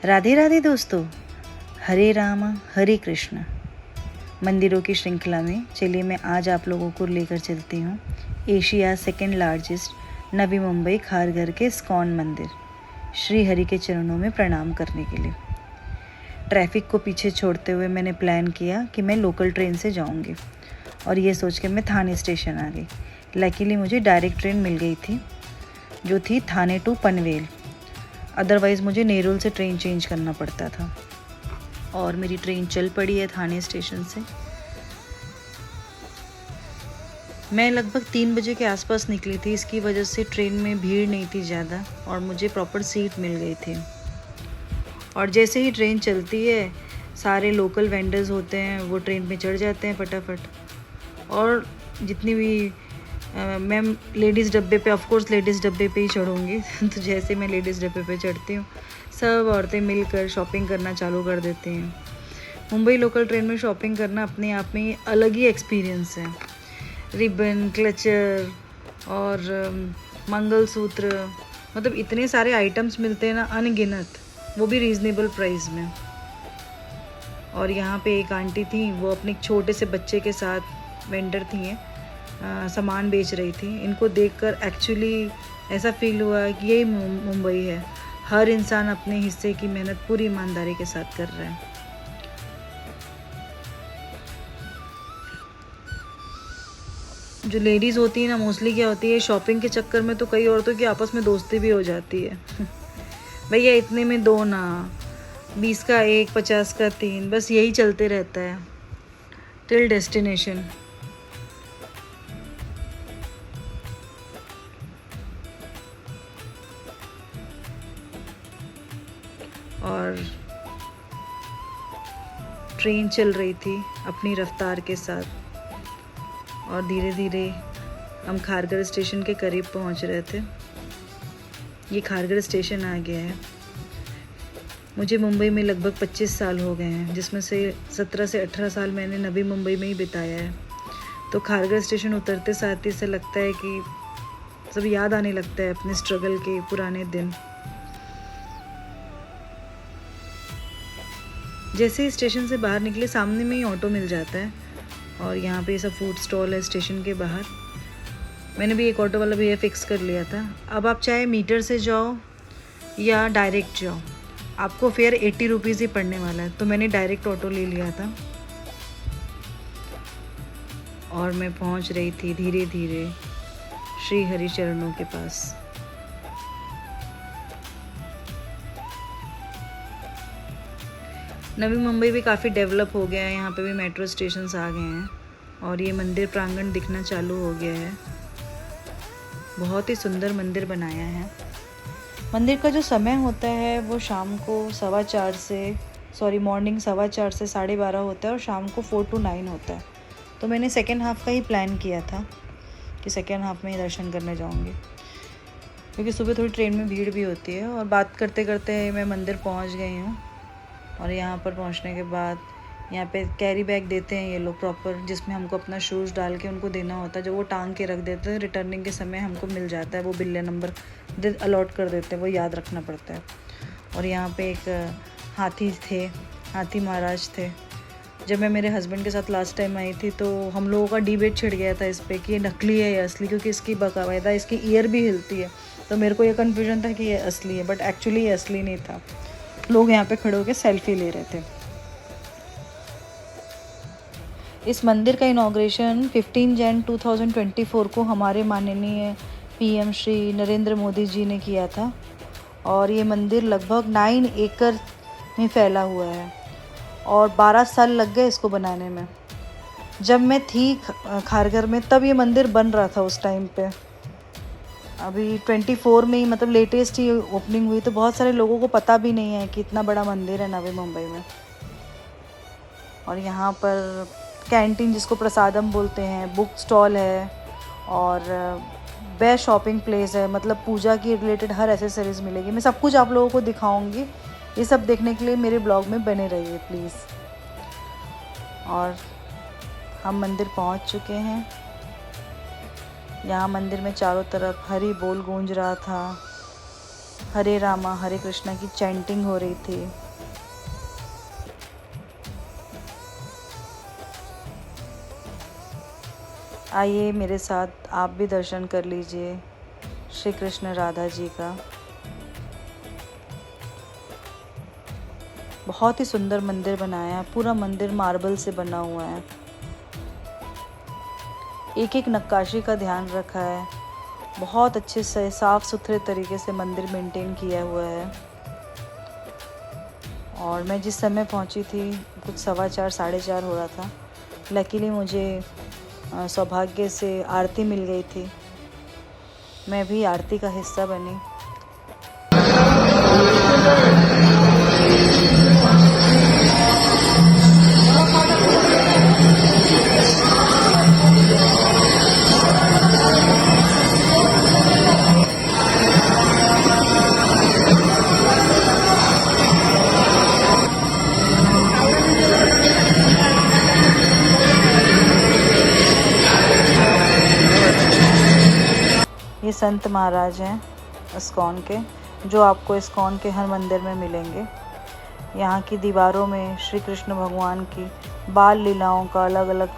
राधे राधे दोस्तों, हरे राम हरे कृष्ण। मंदिरों की श्रृंखला में चलिए मैं आज आप लोगों को लेकर चलती हूँ Asia second largest Navi Mumbai Kharghar के इस्कॉन मंदिर श्री हरि के चरणों में प्रणाम करने के लिए। ट्रैफिक को पीछे छोड़ते हुए मैंने प्लान किया कि मैं लोकल ट्रेन से जाऊँगी और ये सोच के मैं थाने स्टेशन आ गई। लकीली मुझे डायरेक्ट ट्रेन मिल गई थी जो थी थाने टू पनवेल। अदरवाइज़ मुझे नेरुल से ट्रेन चेंज करना पड़ता था और मेरी ट्रेन चल पड़ी है थाने स्टेशन से। मैं लगभग 3 बजे के आसपास निकली थी, इसकी वजह से ट्रेन में भीड़ नहीं थी ज़्यादा और मुझे प्रॉपर सीट मिल गई थी। और जैसे ही ट्रेन चलती है सारे लोकल वेंडर्स होते हैं वो ट्रेन में चढ़ जाते हैं फटाफट। और जितनी भी मैं लेडीज़ डब्बे पे ऑफकोर्स लेडीज़ डब्बे पे ही चढ़ूँगी तो जैसे मैं लेडीज़ डब्बे पे चढ़ती हूँ सब औरतें मिलकर शॉपिंग करना चालू कर देती हैं। मुंबई लोकल ट्रेन में शॉपिंग करना अपने आप में अलग ही एक्सपीरियंस है। रिबन, क्लचर और मंगलसूत्र, मतलब इतने सारे आइटम्स मिलते हैं ना, अनगिनत, वो भी रीज़नेबल प्राइस में। और यहाँ पे एक आंटी थी, वो अपने एक छोटे से बच्चे के साथ वेंडर थी, सामान बेच रही थी। इनको देखकर एक्चुअली ऐसा फील हुआ कि यही मुंबई है। हर इंसान अपने हिस्से की मेहनत पूरी ईमानदारी के साथ कर रहा है। जो लेडीज़ होती है ना, मोस्टली क्या होती है, शॉपिंग के चक्कर में तो कई औरतों की आपस में दोस्ती भी हो जाती है भैया इतने में 2 ना, 20 का 1, 50 का 3, बस यही चलते रहता है टिल डेस्टिनेशन। और ट्रेन चल रही थी अपनी रफ्तार के साथ और धीरे धीरे हम खारघर स्टेशन के करीब पहुंच रहे थे। ये खारघर स्टेशन आ गया है। मुझे मुंबई में लगभग 25 साल हो गए हैं, जिसमें से 17 से 18 साल मैंने नवी मुंबई में ही बिताया है। तो खारघर स्टेशन उतरते साथ ही से लगता है कि सब याद आने लगता है अपने स्ट्रगल के पुराने दिन। जैसे ही स्टेशन से बाहर निकले सामने में ही ऑटो मिल जाता है और यहाँ पे सब फूड स्टॉल है स्टेशन के बाहर। मैंने भी एक ऑटो वाला भैया फिक्स कर लिया था। अब आप चाहे मीटर से जाओ या डायरेक्ट जाओ, आपको फेयर 80 रुपीज़ ही पड़ने वाला है। तो मैंने डायरेक्ट ऑटो ले लिया था और मैं पहुँच रही थी धीरे धीरे श्री हरि चरणों के पास। नवी मुंबई भी काफ़ी डेवलप हो गया है, यहाँ पे भी मेट्रो स्टेशंस आ गए हैं और ये मंदिर प्रांगण दिखना चालू हो गया है। बहुत ही सुंदर मंदिर बनाया है। मंदिर का जो समय होता है वो शाम को मॉर्निंग 4:15 से 12:30 होता है और शाम को 4 to 9 होता है। तो मैंने सेकेंड हाफ़ का ही प्लान किया था कि सेकेंड हाफ़ में ही दर्शन करने जाऊँगी, क्योंकि सुबह थोड़ी ट्रेन में भीड़ भी होती है। और बात करते करते मैं मंदिर पहुँच गई हूँ और यहाँ पर पहुँचने के बाद यहाँ पे कैरी बैग देते हैं ये लोग प्रॉपर, जिसमें हमको अपना शूज़ डाल के उनको देना होता है। जो वो टांग के रख देते हैं, रिटर्निंग के समय हमको मिल जाता है, वो बिल्ले नंबर अलॉट कर देते हैं, वो याद रखना पड़ता है। और यहाँ पे एक हाथी महाराज थे। जब मैं मेरे हस्बैंड के साथ लास्ट टाइम आई थी तो हम लोगों का डिबेट छिड़ गया था इस पर कि ये नकली है या असली, क्योंकि इसकी बाकायदा इसकी ईयर भी हिलती है। तो मेरे को ये कन्फ्यूजन था कि ये असली है, बट एक्चुअली ये असली नहीं था। लोग यहाँ पे खड़े होकर सेल्फी ले रहे थे। इस मंदिर का इनॉग्रेशन 15 जनवरी 2024 को हमारे माननीय पीएम श्री नरेंद्र मोदी जी ने किया था और ये मंदिर लगभग 9 एकड़ में फैला हुआ है और 12 साल लग गए इसको बनाने में। जब मैं थी खारघर में तब ये मंदिर बन रहा था उस टाइम पे। अभी 24 में ही, मतलब लेटेस्ट ही ओपनिंग हुई, तो बहुत सारे लोगों को पता भी नहीं है कि इतना बड़ा मंदिर है नवी मुंबई में। और यहाँ पर कैंटीन, जिसको प्रसादम बोलते हैं, बुक स्टॉल है और बेस्ट शॉपिंग प्लेस है। मतलब पूजा की रिलेटेड हर एसेसरीज़ मिलेगी। मैं सब कुछ आप लोगों को दिखाऊंगी। ये सब देखने के लिए मेरे ब्लॉग में बने रहिए प्लीज़। और हम मंदिर पहुँच चुके हैं। यहाँ मंदिर में चारों तरफ हरि बोल गूंज रहा था हरे रामा हरे कृष्णा की चैंटिंग हो रही थी। आइए मेरे साथ आप भी दर्शन कर लीजिए श्री कृष्ण राधा जी का। बहुत ही सुंदर मंदिर बनाया है, पूरा मंदिर मार्बल से बना हुआ है। एक एक नक्काशी का ध्यान रखा है, बहुत अच्छे से साफ सुथरे तरीके से मंदिर मेंटेन किया हुआ है। और मैं जिस समय पहुंची थी कुछ 4:15 4:30 हो रहा था। लकीली मुझे सौभाग्य से आरती मिल गई थी, मैं भी आरती का हिस्सा बनी। ये संत महाराज हैं इस्कॉन के, जो आपको इस्कॉन के हर मंदिर में मिलेंगे। यहाँ की दीवारों में श्री कृष्ण भगवान की बाल लीलाओं का अलग अलग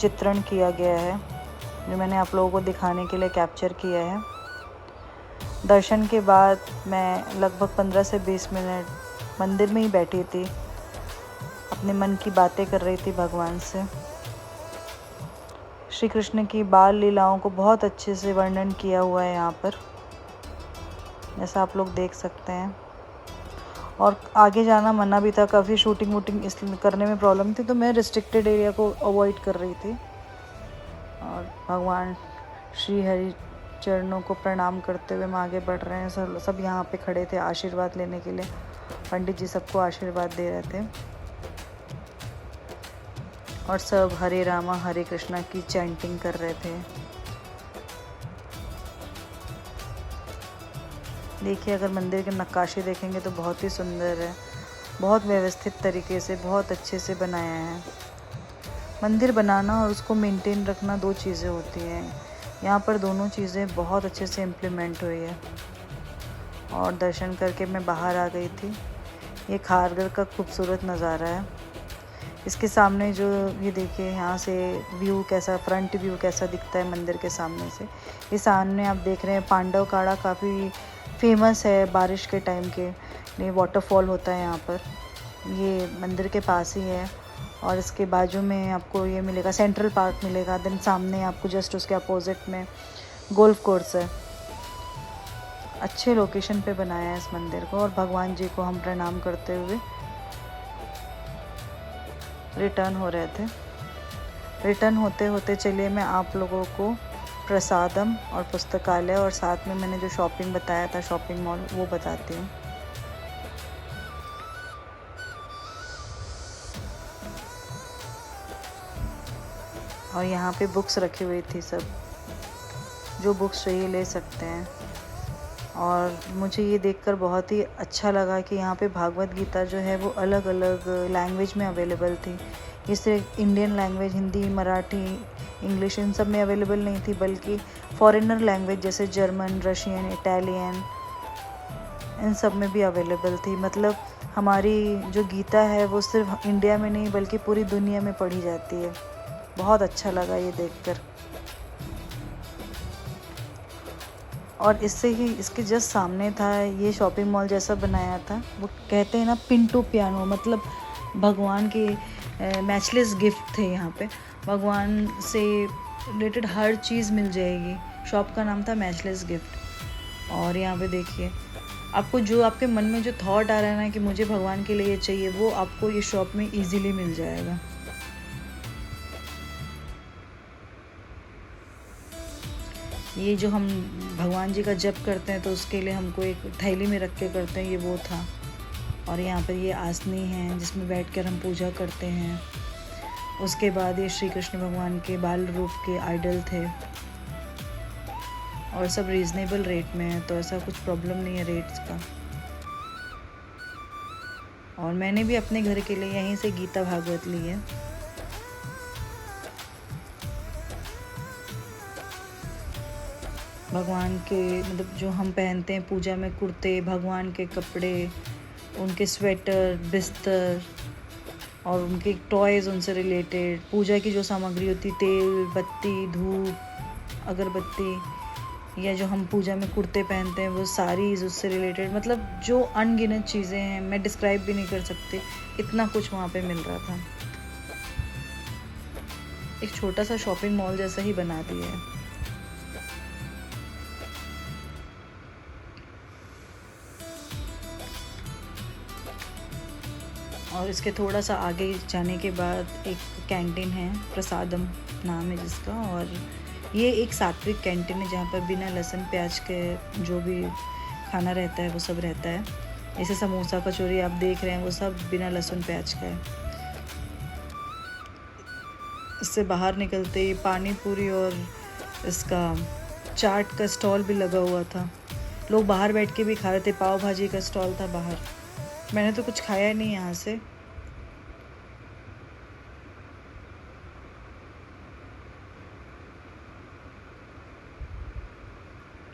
चित्रण किया गया है, जो मैंने आप लोगों को दिखाने के लिए कैप्चर किया है। दर्शन के बाद मैं लगभग 15 से 20 मिनट मंदिर में ही बैठी थी, अपने मन की बातें कर रही थी भगवान से। श्री कृष्ण की बाल लीलाओं को बहुत अच्छे से वर्णन किया हुआ है यहाँ पर, जैसा आप लोग देख सकते हैं। और आगे जाना मना भी था, काफ़ी शूटिंग वूटिंग इस करने में प्रॉब्लम थी, तो मैं रिस्ट्रिक्टेड एरिया को अवॉइड कर रही थी। और भगवान श्री हरि चरणों को प्रणाम करते हुए हम आगे बढ़ रहे हैं। सब यहाँ पे खड़े थे आशीर्वाद लेने के लिए, पंडित जी सबको आशीर्वाद दे रहे थे। और सब हरे रामा हरे कृष्णा की चैंटिंग कर रहे थे। देखिए, अगर मंदिर की नक्काशी देखेंगे तो बहुत ही सुंदर है, बहुत व्यवस्थित तरीके से, बहुत अच्छे से बनाया है। मंदिर बनाना और उसको मेंटेन रखना दो चीज़ें होती हैं, यहाँ पर दोनों चीज़ें बहुत अच्छे से इम्प्लीमेंट हुई है। और दर्शन करके मैं बाहर आ गई थी। ये खारघर का खूबसूरत नज़ारा है। इसके सामने जो ये देखिए यहाँ से व्यू कैसा, फ्रंट व्यू कैसा दिखता है मंदिर के सामने से। ये सामने आप देख रहे हैं पांडव काड़ा, काफ़ी फेमस है बारिश के टाइम के लिए, वाटरफॉल होता है यहाँ पर। ये मंदिर के पास ही है। और इसके बाजू में आपको ये मिलेगा सेंट्रल पार्क मिलेगा, देन सामने आपको जस्ट उसके अपोजिट में गोल्फ कोर्स है। अच्छे लोकेशन पे बनाया है इस मंदिर को। और भगवान जी को हम प्रणाम करते हुए रिटर्न हो रहे थे। रिटर्न होते होते चलिए मैं आप लोगों को प्रसादम और पुस्तकालय और साथ में मैंने जो शॉपिंग बताया था, शॉपिंग मॉल, वो बताती हूँ। और यहाँ पे बुक्स रखी हुई थी, सब जो बुक्स चाहिए ले सकते हैं। और मुझे ये देखकर बहुत ही अच्छा लगा कि यहाँ पे भागवत गीता जो है वो अलग अलग लैंग्वेज में अवेलेबल थी। ये सिर्फ Indian language, Hindi, Marathi, English, इन सब में अवेलेबल नहीं थी, बल्कि फॉरेनर लैंग्वेज जैसे जर्मन, रशियन, इटालियन, इन सब में भी अवेलेबल थी। मतलब हमारी जो गीता है वो सिर्फ इंडिया में नहीं बल्कि पूरी दुनिया में पढ़ी जाती है। बहुत अच्छा लगा ये देखकर। और इससे ही इसके जस्ट सामने था ये शॉपिंग मॉल जैसा बनाया था, वो कहते हैं ना पिंटू पियानो, मतलब भगवान के मैचलेस गिफ्ट थे यहाँ पे। भगवान से रिलेटेड हर चीज़ मिल जाएगी। शॉप का नाम था मैचलेस गिफ्ट। और यहाँ पे देखिए, आपको जो आपके मन में जो थॉट आ रहा है ना कि मुझे भगवान के लिए ये चाहिए, वो आपको ये शॉप में इजीली मिल जाएगा। ये जो हम भगवान जी का जप करते हैं तो उसके लिए हमको एक थैली में रख के करते हैं, ये वो था। और यहाँ पर ये आसनी है जिसमें बैठकर हम पूजा करते हैं। उसके बाद ये श्री कृष्ण भगवान के बाल रूप के आइडल थे। और सब रीज़नेबल रेट में है, तो ऐसा कुछ प्रॉब्लम नहीं है रेट्स का। और मैंने भी अपने घर के लिए यहीं से गीता भागवत ली है। भगवान के मतलब जो हम पहनते हैं पूजा में, कुर्ते, भगवान के कपड़े, उनके स्वेटर, बिस्तर और उनके टॉयज़, उनसे रिलेटेड पूजा की जो सामग्री होती, तेल, बत्ती, धूप, अगरबत्ती, या जो हम पूजा में कुर्ते पहनते हैं वो साड़ीज़, उससे रिलेटेड, मतलब जो अनगिनत चीज़ें हैं, मैं डिस्क्राइब भी नहीं कर सकती, इतना कुछ वहाँ पे मिल रहा था। एक छोटा सा शॉपिंग मॉल जैसा ही बना दिया है। और इसके थोड़ा सा आगे जाने के बाद एक कैंटीन है, प्रसादम नाम है जिसका, और ये एक सात्विक कैंटीन है जहाँ पर बिना लहसुन प्याज के जो भी खाना रहता है वो सब रहता है। जैसे समोसा, कचौरी आप देख रहे हैं वो सब बिना लहसुन प्याज का है। इससे बाहर निकलते ही पानी पूरी और इसका चाट का स्टॉल भी लगा हुआ था। लोग बाहर बैठ के भी खा रहे थे। पाव भाजी का स्टॉल था बाहर। मैंने तो कुछ खाया नहीं यहाँ से।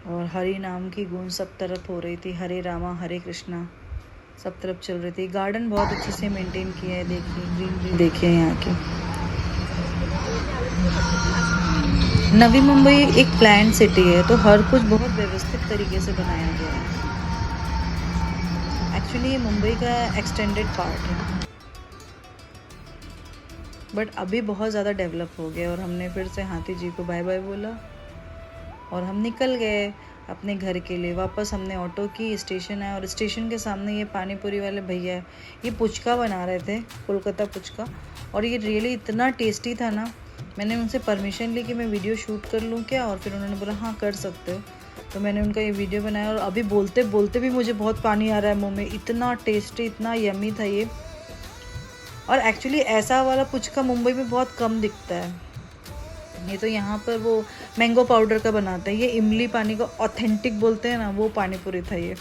और हरि नाम की गूंज सब तरफ हो रही थी। हरे रामा हरे कृष्णा सब तरफ चल रही थी। गार्डन बहुत अच्छे से मेंटेन किया है, देखिए ग्रीनरी देखिए यहाँ की। नवी मुंबई एक प्लान्ड सिटी है तो हर कुछ बहुत व्यवस्थित तरीके से बनाया गया है। एक्चुअली ये मुंबई का एक्सटेंडेड पार्ट है, बट अभी बहुत ज़्यादा डेवलप हो गया। और हमने फिर से हाथी जी को बाय बाय बोला और हम निकल गए अपने घर के लिए। वापस हमने ऑटो की, स्टेशन आया और स्टेशन के सामने ये पानी पूरी वाले भैया ये पुचका बना रहे थे, कोलकाता पुचका, और ये रियली इतना टेस्टी था ना। मैंने उनसे परमिशन ली कि मैं वीडियो शूट कर लूँ क्या, और फिर उन्होंने बोला हाँ कर सकते हो। तो मैंने उनका ये वीडियो बनाया और अभी बोलते बोलते भी मुझे बहुत पानी आ रहा है मुँह में। इतना टेस्टी, इतना यमी था ये। और एक्चुअली ऐसा वाला पुचका मुंबई में बहुत कम दिखता है। ये तो यहाँ पर वो मैंगो पाउडर का बनाते हैं। ये इमली पानी को ऑथेंटिक बोलते हैं ना, वो पानी पूरी था ये।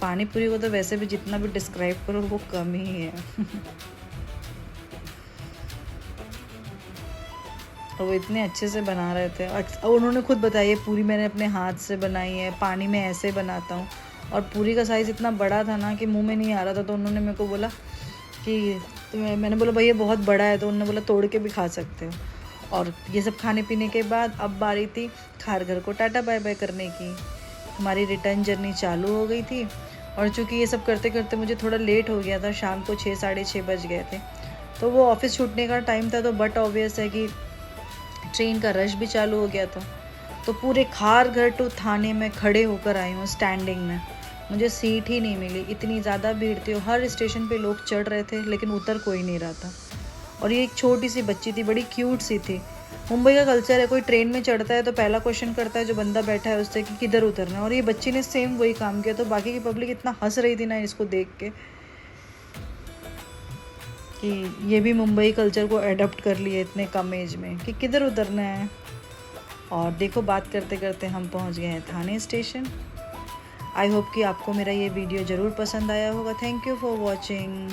पानी पूरी को तो वैसे भी जितना भी डिस्क्राइब करो वो कम ही है। और वो इतने अच्छे से बना रहे थे। और उन्होंने खुद बताया ये पूरी मैंने अपने हाथ से बनाई है, पानी में ऐसे बनाता हूँ। और पूरी का साइज़ इतना बड़ा था ना कि मुंह में नहीं आ रहा था। तो उन्होंने मेरे को बोला कि तो मैंने बोला भाई ये बहुत बड़ा है, तो उन्होंने बोला तोड़ के भी खा सकते हो। और ये सब खाने पीने के बाद अब बारी थी खारघर को टाटा बाय बाय करने की। हमारी रिटर्न जर्नी चालू हो गई थी और चूँकि ये सब करते करते मुझे थोड़ा लेट हो गया था, शाम को 6 साढ़े 6 बज गए थे। तो वो ऑफिस छूटने का टाइम था, तो बट ऑब्वियस है कि ट्रेन का रश भी चालू हो गया था। तो पूरे खारघर टू थाने में खड़े होकर आई हूँ स्टैंडिंग में। मुझे सीट ही नहीं मिली, इतनी ज़्यादा भीड़ थी। हर स्टेशन पे लोग चढ़ रहे थे लेकिन उतर कोई नहीं रहा था। और ये एक छोटी सी बच्ची थी, बड़ी क्यूट सी थी। मुंबई का कल्चर है, कोई ट्रेन में चढ़ता है तो पहला क्वेश्चन करता है जो बंदा बैठा है उससे कि किधर उतरना है। और ये बच्ची ने सेम वही काम किया। तो बाकी की पब्लिक इतना हंस रही थी ना इसको देख के कि ये भी मुंबई कल्चर को अडॉप्ट कर लिए इतने कम एज में कि किधर उतरना है। और देखो बात करते करते हम पहुंच गए हैं थाने स्टेशन। आई होप कि आपको मेरा ये वीडियो ज़रूर पसंद आया होगा। Thank you for watching.